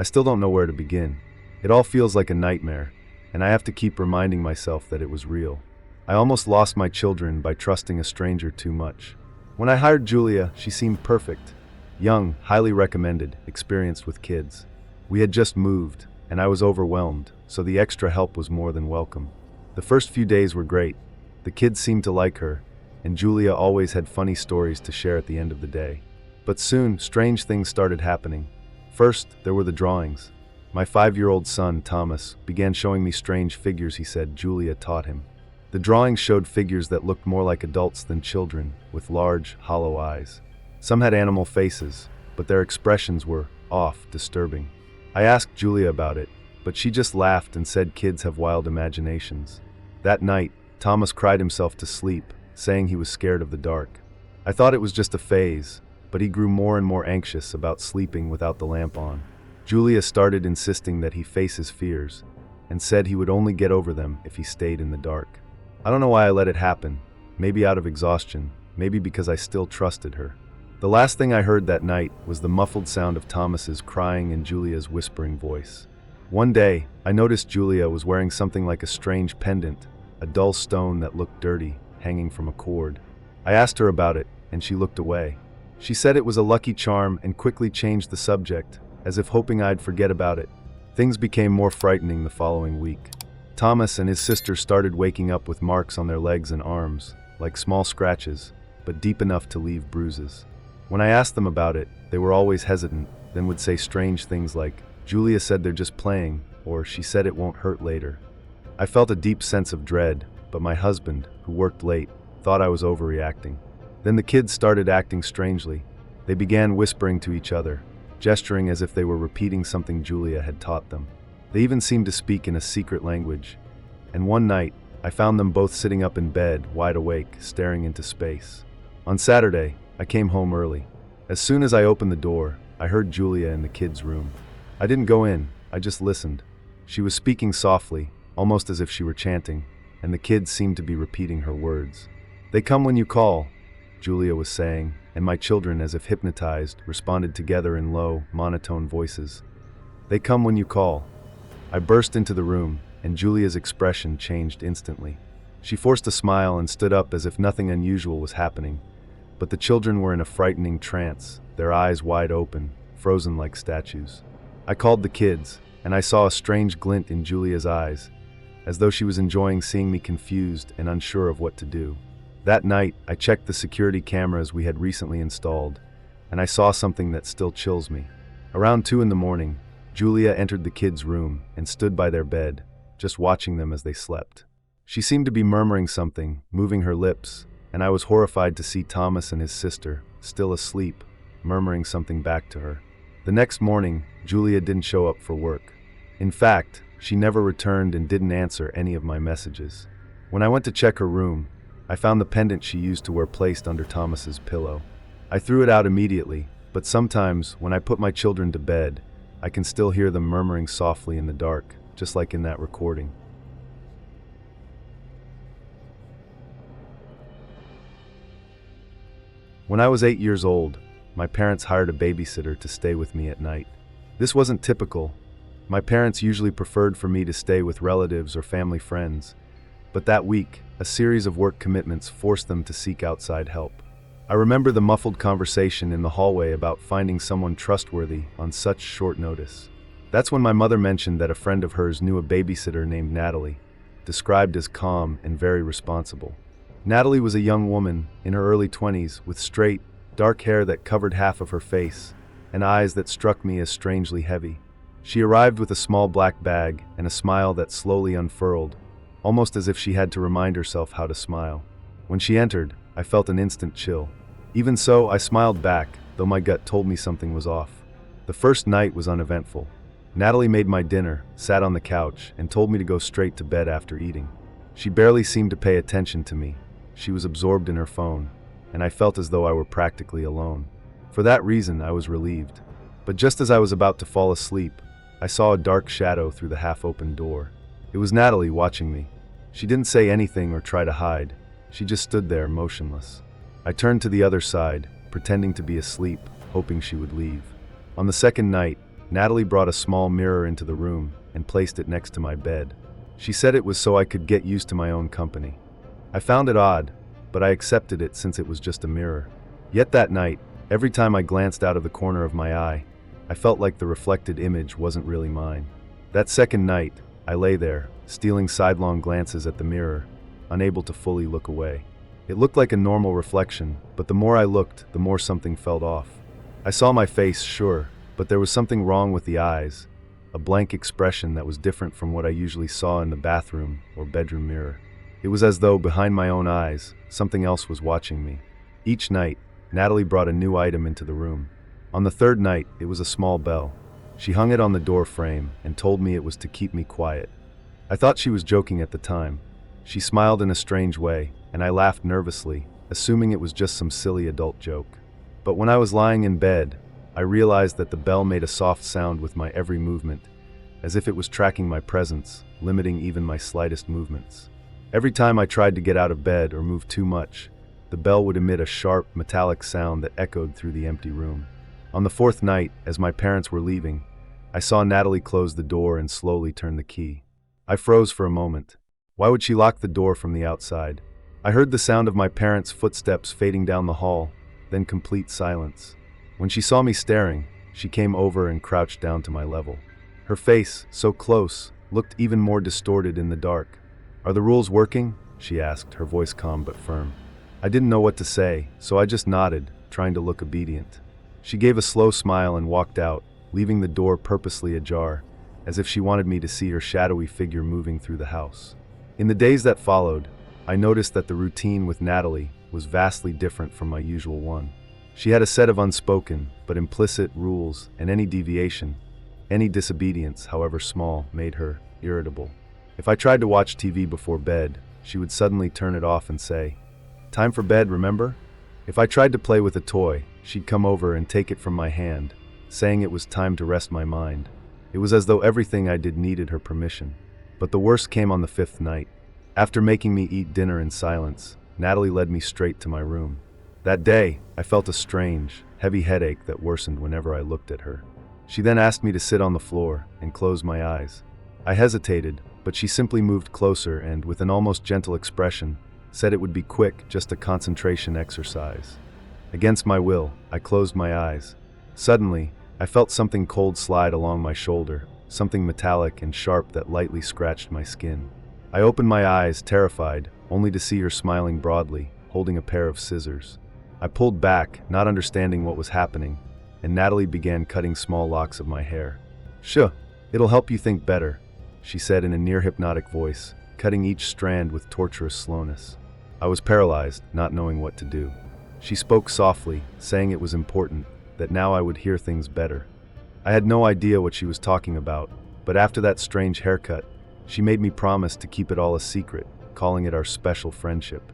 I still don't know where to begin. It all feels like a nightmare, and I have to keep reminding myself that it was real. I almost lost my children by trusting a stranger too much. When I hired Julia, she seemed perfect. Young, highly recommended, experienced with kids. We had just moved, and I was overwhelmed, so the extra help was more than welcome. The first few days were great. The kids seemed to like her, and Julia always had funny stories to share at the end of the day. But soon, strange things started happening. First, there were the drawings. My 5-year-old son, Thomas, began showing me strange figures he said Julia taught him. The drawings showed figures that looked more like adults than children, with large, hollow eyes. Some had animal faces, but their expressions were off, disturbing. I asked Julia about it, but she just laughed and said kids have wild imaginations. That night, Thomas cried himself to sleep, saying he was scared of the dark. I thought it was just a phase, but he grew more and more anxious about sleeping without the lamp on. Julia started insisting that he face his fears, and said he would only get over them if he stayed in the dark. I don't know why I let it happen, maybe out of exhaustion, maybe because I still trusted her. The last thing I heard that night was the muffled sound of Thomas's crying and Julia's whispering voice. One day, I noticed Julia was wearing something like a strange pendant, a dull stone that looked dirty, hanging from a cord. I asked her about it, and she looked away. She said it was a lucky charm and quickly changed the subject, as if hoping I'd forget about it. Things became more frightening the following week. Thomas and his sister started waking up with marks on their legs and arms, like small scratches, but deep enough to leave bruises. When I asked them about it, they were always hesitant, then would say strange things like, "Julia said they're just playing," or "She said it won't hurt later." I felt a deep sense of dread, but my husband, who worked late, thought I was overreacting. Then the kids started acting strangely. They began whispering to each other, gesturing as if they were repeating something Julia had taught them. They even seemed to speak in a secret language. And one night, I found them both sitting up in bed, wide awake, staring into space. On Saturday, I came home early. As soon as I opened the door, I heard Julia in the kids' room. I didn't go in, I just listened. She was speaking softly, almost as if she were chanting, and the kids seemed to be repeating her words. "They come when you call," Julia was saying, and my children, as if hypnotized, responded together in low, monotone voices. "They come when you call." I burst into the room, and Julia's expression changed instantly. She forced a smile and stood up as if nothing unusual was happening, but the children were in a frightening trance, their eyes wide open, frozen like statues. I called the kids, and I saw a strange glint in Julia's eyes, as though she was enjoying seeing me confused and unsure of what to do. That night, I checked the security cameras we had recently installed, and I saw something that still chills me. Around 2 in the morning, Julia entered the kids' room and stood by their bed, just watching them as they slept. She seemed to be murmuring something, moving her lips, and I was horrified to see Thomas and his sister, still asleep, murmuring something back to her. The next morning, Julia didn't show up for work. In fact, she never returned and didn't answer any of my messages. When I went to check her room, I found the pendant she used to wear placed under Thomas's pillow. I threw it out immediately, but sometimes, when I put my children to bed, I can still hear them murmuring softly in the dark, just like in that recording. When I was 8 years old, my parents hired a babysitter to stay with me at night. This wasn't typical. My parents usually preferred for me to stay with relatives or family friends, but that week, a series of work commitments forced them to seek outside help. I remember the muffled conversation in the hallway about finding someone trustworthy on such short notice. That's when my mother mentioned that a friend of hers knew a babysitter named Natalie, described as calm and very responsible. Natalie was a young woman in her early 20s with straight, dark hair that covered half of her face and eyes that struck me as strangely heavy. She arrived with a small black bag and a smile that slowly unfurled, almost as if she had to remind herself how to smile. When she entered, I felt an instant chill. Even so, I smiled back, though my gut told me something was off. The first night was uneventful. Natalie made my dinner, sat on the couch, and told me to go straight to bed after eating. She barely seemed to pay attention to me. She was absorbed in her phone, and I felt as though I were practically alone. For that reason, I was relieved. But just as I was about to fall asleep, I saw a dark shadow through the half-opened door. It was Natalie watching me. She didn't say anything or try to hide. She just stood there, motionless. I turned to the other side, pretending to be asleep, hoping she would leave. On the second night, Natalie brought a small mirror into the room and placed it next to my bed. She said it was so I could get used to my own company. I found it odd, but I accepted it since it was just a mirror. Yet that night, every time I glanced out of the corner of my eye, I felt like the reflected image wasn't really mine. That second night, I lay there, stealing sidelong glances at the mirror, unable to fully look away. It looked like a normal reflection, but the more I looked, the more something felt off. I saw my face, sure, but there was something wrong with the eyes, a blank expression that was different from what I usually saw in the bathroom or bedroom mirror. It was as though behind my own eyes, something else was watching me. Each night, Natalie brought a new item into the room. On the third night, it was a small bell. She hung it on the door frame and told me it was to keep me quiet. I thought she was joking at the time. She smiled in a strange way, and I laughed nervously, assuming it was just some silly adult joke. But when I was lying in bed, I realized that the bell made a soft sound with my every movement, as if it was tracking my presence, limiting even my slightest movements. Every time I tried to get out of bed or move too much, the bell would emit a sharp, metallic sound that echoed through the empty room. On the fourth night, as my parents were leaving, I saw Natalie close the door and slowly turn the key. I froze for a moment. Why would she lock the door from the outside? I heard the sound of my parents' footsteps fading down the hall, then complete silence. When she saw me staring, she came over and crouched down to my level. Her face, so close, looked even more distorted in the dark. "Are the rules working?" she asked, her voice calm but firm. I didn't know what to say, so I just nodded, trying to look obedient. She gave a slow smile and walked out, leaving the door purposely ajar, as if she wanted me to see her shadowy figure moving through the house. In the days that followed, I noticed that the routine with Natalie was vastly different from my usual one. She had a set of unspoken, but implicit rules, and any deviation, any disobedience, however small, made her irritable. If I tried to watch TV before bed, she would suddenly turn it off and say, "Time for bed, remember?" If I tried to play with a toy, she'd come over and take it from my hand, saying it was time to rest my mind. It was as though everything I did needed her permission. But the worst came on the fifth night. After making me eat dinner in silence, Natalie led me straight to my room. That day, I felt a strange, heavy headache that worsened whenever I looked at her. She then asked me to sit on the floor and close my eyes. I hesitated, but she simply moved closer and, with an almost gentle expression, said it would be quick, just a concentration exercise. Against my will, I closed my eyes. Suddenly, I felt something cold slide along my shoulder, something metallic and sharp that lightly scratched my skin. I opened my eyes, terrified, only to see her smiling broadly, holding a pair of scissors. I pulled back, not understanding what was happening, and Natalie began cutting small locks of my hair. "Shuh, it'll help you think better," she said in a near-hypnotic voice, cutting each strand with torturous slowness. I was paralyzed, not knowing what to do. She spoke softly, saying it was important, that now I would hear things better. I had no idea what she was talking about, but after that strange haircut, she made me promise to keep it all a secret, calling it our special friendship.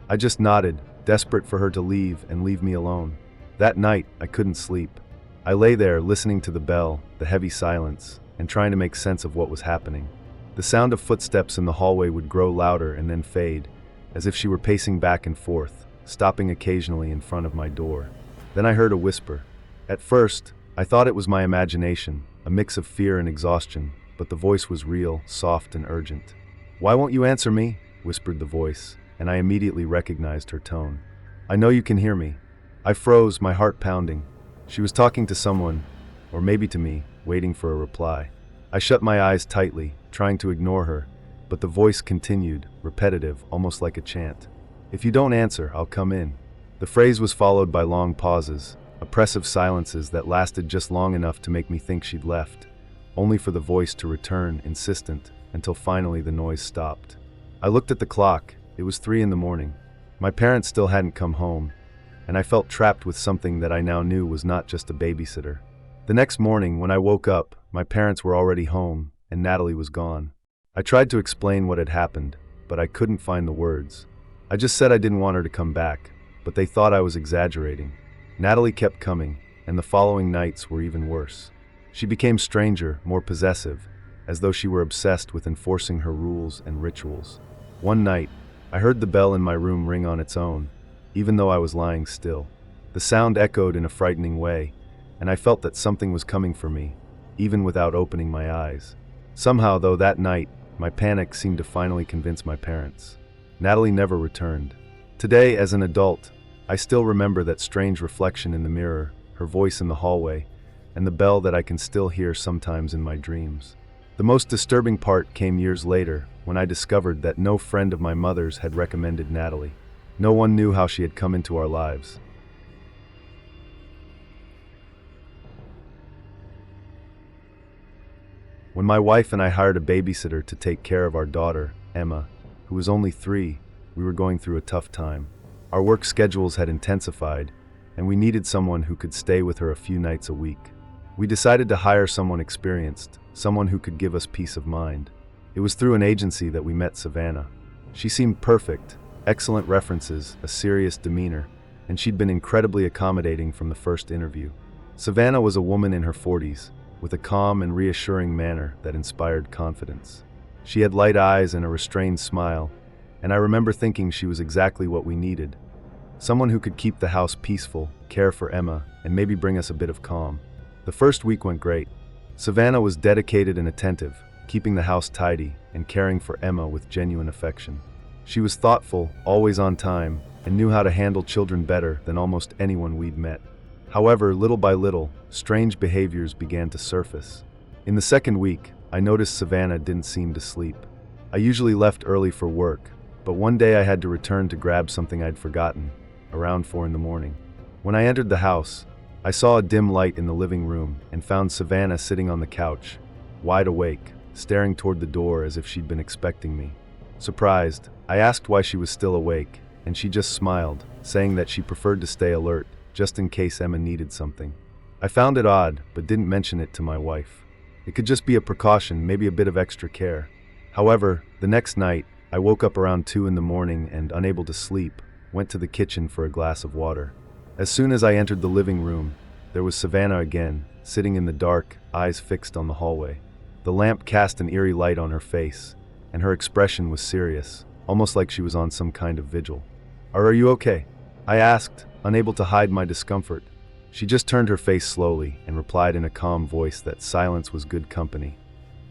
I just nodded, desperate for her to leave and leave me alone. That night, I couldn't sleep. I lay there listening to the bell, the heavy silence, and trying to make sense of what was happening. The sound of footsteps in the hallway would grow louder and then fade, as if she were pacing back and forth, stopping occasionally in front of my door. Then I heard a whisper. At first, I thought it was my imagination, a mix of fear and exhaustion, but the voice was real, soft and urgent. "Why won't you answer me?" whispered the voice, and I immediately recognized her tone. "I know you can hear me." I froze, my heart pounding. She was talking to someone, or maybe to me, waiting for a reply. I shut my eyes tightly, trying to ignore her, but the voice continued, repetitive, almost like a chant. "If you don't answer, I'll come in." The phrase was followed by long pauses, oppressive silences that lasted just long enough to make me think she'd left, only for the voice to return, insistent, until finally the noise stopped. I looked at the clock. It was 3 a.m. My parents still hadn't come home, and I felt trapped with something that I now knew was not just a babysitter. The next morning, when I woke up, my parents were already home, and Natalie was gone. I tried to explain what had happened, but I couldn't find the words. I just said I didn't want her to come back, but they thought I was exaggerating. Natalie kept coming, and the following nights were even worse. She became stranger, more possessive, as though she were obsessed with enforcing her rules and rituals. One night, I heard the bell in my room ring on its own, even though I was lying still. The sound echoed in a frightening way, and I felt that something was coming for me. even without opening my eyes. Somehow, though, that night, my panic seemed to finally convince my parents. Natalie never returned. Today, as an adult, I still remember that strange reflection in the mirror, her voice in the hallway, and the bell that I can still hear sometimes in my dreams. The most disturbing part came years later, when I discovered that no friend of my mother's had recommended Natalie. No one knew how she had come into our lives. When my wife and I hired a babysitter to take care of our daughter, Emma, who was only 3, we were going through a tough time. Our work schedules had intensified, and we needed someone who could stay with her a few nights a week. We decided to hire someone experienced, someone who could give us peace of mind. It was through an agency that we met Savannah. She seemed perfect, excellent references, a serious demeanor, and she'd been incredibly accommodating from the first interview. Savannah was a woman in her 40s, with a calm and reassuring manner that inspired confidence. She had light eyes and a restrained smile, and I remember thinking she was exactly what we needed. Someone who could keep the house peaceful, care for Emma, and maybe bring us a bit of calm. The first week went great. Savannah was dedicated and attentive, keeping the house tidy and caring for Emma with genuine affection. She was thoughtful, always on time, and knew how to handle children better than almost anyone we'd met. However, little by little, strange behaviors began to surface. In the second week, I noticed Savannah didn't seem to sleep. I usually left early for work, but one day I had to return to grab something I'd forgotten, around 4 in the morning. When I entered the house, I saw a dim light in the living room and found Savannah sitting on the couch, wide awake, staring toward the door as if she'd been expecting me. Surprised, I asked why she was still awake, and she just smiled, saying that she preferred to stay alert, just in case Emma needed something. I found it odd, but didn't mention it to my wife. It could just be a precaution, maybe a bit of extra care. However, the next night, I woke up around 2 in the morning and, unable to sleep, went to the kitchen for a glass of water. As soon as I entered the living room, there was Savannah again, sitting in the dark, eyes fixed on the hallway. The lamp cast an eerie light on her face, and her expression was serious, almost like she was on some kind of vigil. Are you okay?" I asked, unable to hide my discomfort. She just turned her face slowly and replied in a calm voice that silence was good company,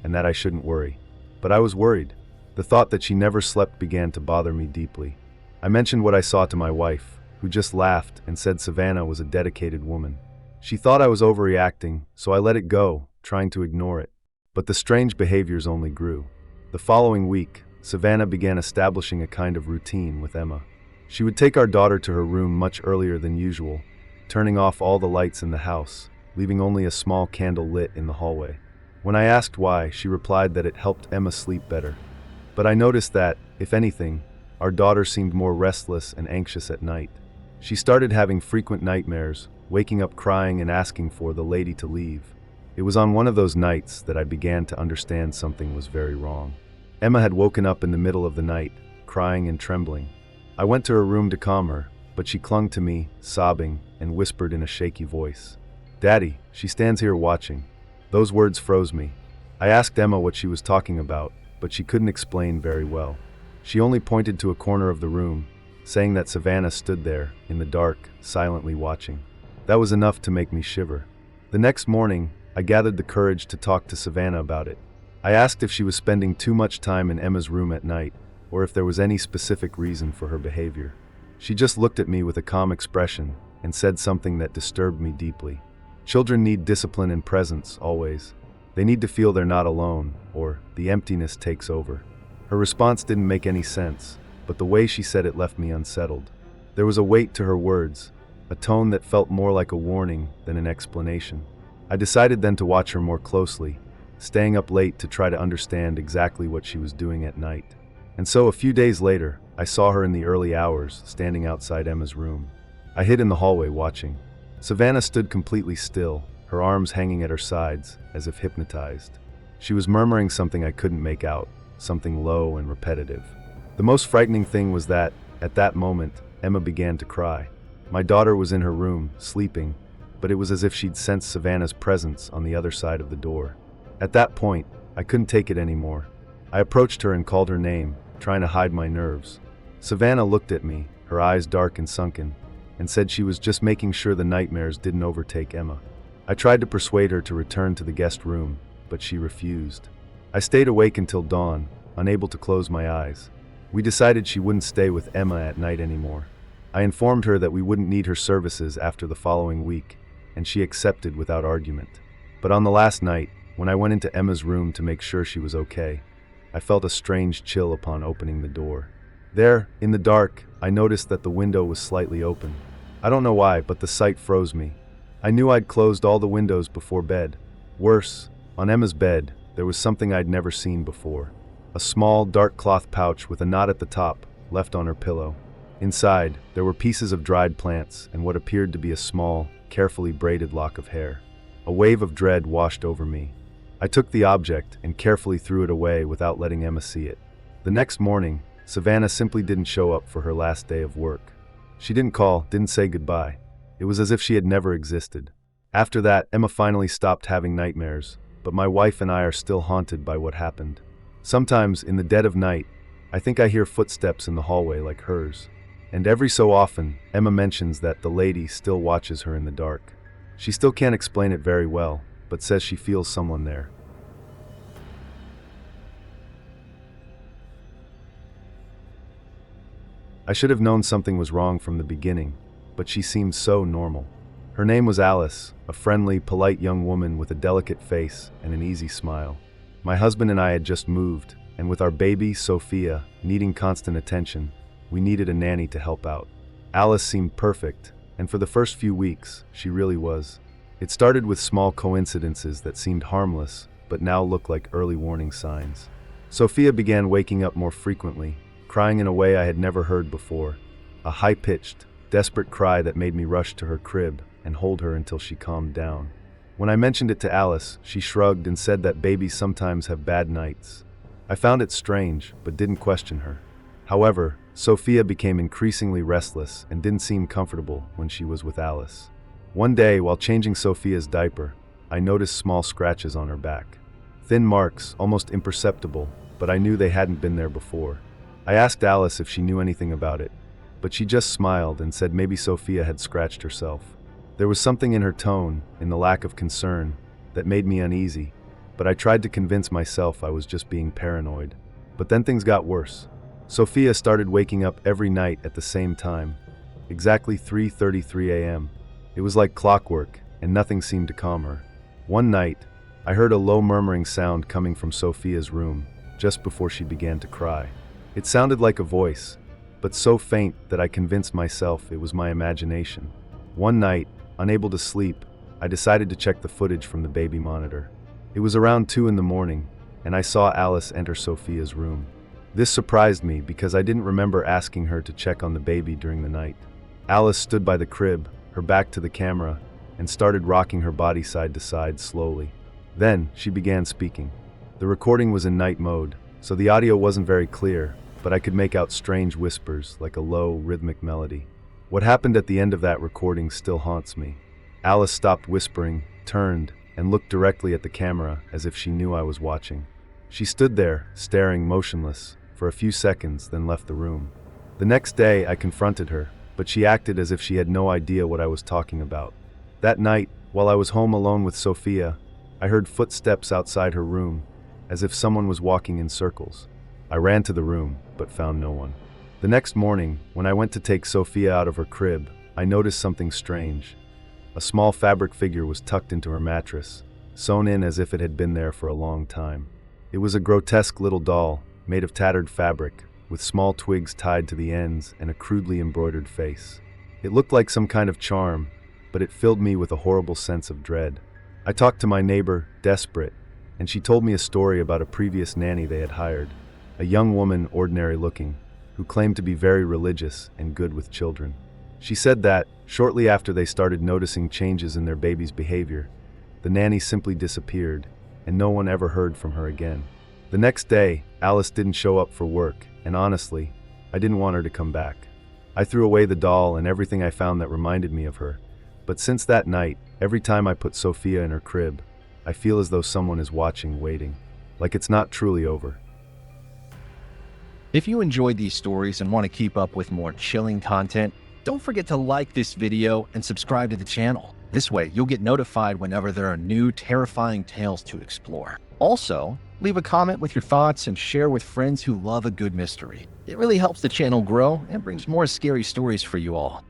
and that I shouldn't worry. But I was worried. The thought that she never slept began to bother me deeply. I mentioned what I saw to my wife, who just laughed and said Savannah was a dedicated woman. She thought I was overreacting, so I let it go, trying to ignore it. But the strange behaviors only grew. The following week, Savannah began establishing a kind of routine with Emma. She would take our daughter to her room much earlier than usual, turning off all the lights in the house, leaving only a small candle lit in the hallway. When I asked why, she replied that it helped Emma sleep better. But I noticed that, if anything, our daughter seemed more restless and anxious at night. She started having frequent nightmares, waking up crying and asking for the lady to leave. It was on one of those nights that I began to understand something was very wrong. Emma had woken up in the middle of the night, crying and trembling. I went to her room to calm her, but she clung to me, sobbing, and whispered in a shaky voice, "Daddy, she stands here watching." Those words froze me. I asked Emma what she was talking about, but she couldn't explain very well. She only pointed to a corner of the room, saying that Savannah stood there, in the dark, silently watching. That was enough to make me shiver. The next morning, I gathered the courage to talk to Savannah about it. I asked if she was spending too much time in Emma's room at night, or if there was any specific reason for her behavior. She just looked at me with a calm expression and said something that disturbed me deeply. Children need discipline and presence, always. They need to feel they're not alone, or the emptiness takes over. Her response didn't make any sense, but the way she said it left me unsettled. There was a weight to her words, a tone that felt more like a warning than an explanation. I decided then to watch her more closely, staying up late to try to understand exactly what she was doing at night. And so a few days later, I saw her in the early hours, standing outside Emma's room. I hid in the hallway watching. Savannah stood completely still, her arms hanging at her sides, as if hypnotized. She was murmuring something I couldn't make out, something low and repetitive. The most frightening thing was that, at that moment, Emma began to cry. My daughter was in her room, sleeping, but it was as if she'd sensed Savannah's presence on the other side of the door. At that point, I couldn't take it anymore. I approached her and called her name, trying to hide my nerves. Savannah looked at me, her eyes dark and sunken, and said she was just making sure the nightmares didn't overtake Emma. I tried to persuade her to return to the guest room, but she refused. I stayed awake until dawn, unable to close my eyes. We decided she wouldn't stay with Emma at night anymore. I informed her that we wouldn't need her services after the following week, and she accepted without argument. But on the last night, when I went into Emma's room to make sure she was okay, I felt a strange chill upon opening the door. There, in the dark, I noticed that the window was slightly open. I don't know why, but the sight froze me. I knew I'd closed all the windows before bed. Worse, on Emma's bed, there was something I'd never seen before. A small, dark cloth pouch with a knot at the top, left on her pillow. Inside, there were pieces of dried plants and what appeared to be a small, carefully braided lock of hair. A wave of dread washed over me. I took the object and carefully threw it away without letting Emma see it. The next morning, Savannah simply didn't show up for her last day of work. She didn't call, didn't say goodbye. It was as if she had never existed. After that, Emma finally stopped having nightmares, but my wife and I are still haunted by what happened. Sometimes, in the dead of night, I think I hear footsteps in the hallway like hers. And every so often, Emma mentions that the lady still watches her in the dark. She still can't explain it very well, but says she feels someone there. I should have known something was wrong from the beginning, but she seemed so normal. Her name was Alice, a friendly, polite young woman with a delicate face and an easy smile. My husband and I had just moved, and with our baby, Sophia, needing constant attention, we needed a nanny to help out. Alice seemed perfect, and for the first few weeks, she really was. It started with small coincidences that seemed harmless, but now looked like early warning signs. Sophia began waking up more frequently, crying in a way I had never heard before. A high-pitched, desperate cry that made me rush to her crib and hold her until she calmed down. When I mentioned it to Alice, she shrugged and said that babies sometimes have bad nights. I found it strange, but didn't question her. However, Sophia became increasingly restless and didn't seem comfortable when she was with Alice. One day, while changing Sophia's diaper, I noticed small scratches on her back. Thin marks, almost imperceptible, but I knew they hadn't been there before. I asked Alice if she knew anything about it, but she just smiled and said maybe Sophia had scratched herself. There was something in her tone, in the lack of concern, that made me uneasy, but I tried to convince myself I was just being paranoid. But then things got worse. Sophia started waking up every night at the same time, exactly 3:33 a.m. It was like clockwork, and nothing seemed to calm her. One night, I heard a low murmuring sound coming from Sophia's room, just before she began to cry. It sounded like a voice, but so faint that I convinced myself it was my imagination. One night, unable to sleep, I decided to check the footage from the baby monitor. It was around 2 in the morning, and I saw Alice enter Sophia's room. This surprised me because I didn't remember asking her to check on the baby during the night. Alice stood by the crib, her back to the camera, and started rocking her body side to side slowly. Then, she began speaking. The recording was in night mode, so the audio wasn't very clear, but I could make out strange whispers like a low, rhythmic melody. What happened at the end of that recording still haunts me. Alice stopped whispering, turned, and looked directly at the camera as if she knew I was watching. She stood there, staring motionless, for a few seconds, then left the room. The next day, I confronted her, but she acted as if she had no idea what I was talking about. That night, while I was home alone with Sophia, I heard footsteps outside her room, as if someone was walking in circles. I ran to the room, but found no one. The next morning, when I went to take Sophia out of her crib, I noticed something strange. A small fabric figure was tucked into her mattress, sewn in as if it had been there for a long time. It was a grotesque little doll, made of tattered fabric, with small twigs tied to the ends and a crudely embroidered face. It looked like some kind of charm, but it filled me with a horrible sense of dread. I talked to my neighbor, desperate, and she told me a story about a previous nanny they had hired, a young woman, ordinary looking, who claimed to be very religious and good with children. She said that, shortly after they started noticing changes in their baby's behavior, the nanny simply disappeared, and no one ever heard from her again. The next day, Alice didn't show up for work, and honestly, I didn't want her to come back. I threw away the doll and everything I found that reminded me of her, but since that night, every time I put Sophia in her crib, I feel as though someone is watching, waiting, like it's not truly over. If you enjoyed these stories and want to keep up with more chilling content, don't forget to like this video and subscribe to the channel. This way, you'll get notified whenever there are new terrifying tales to explore. Also, leave a comment with your thoughts and share with friends who love a good mystery. It really helps the channel grow and brings more scary stories for you all.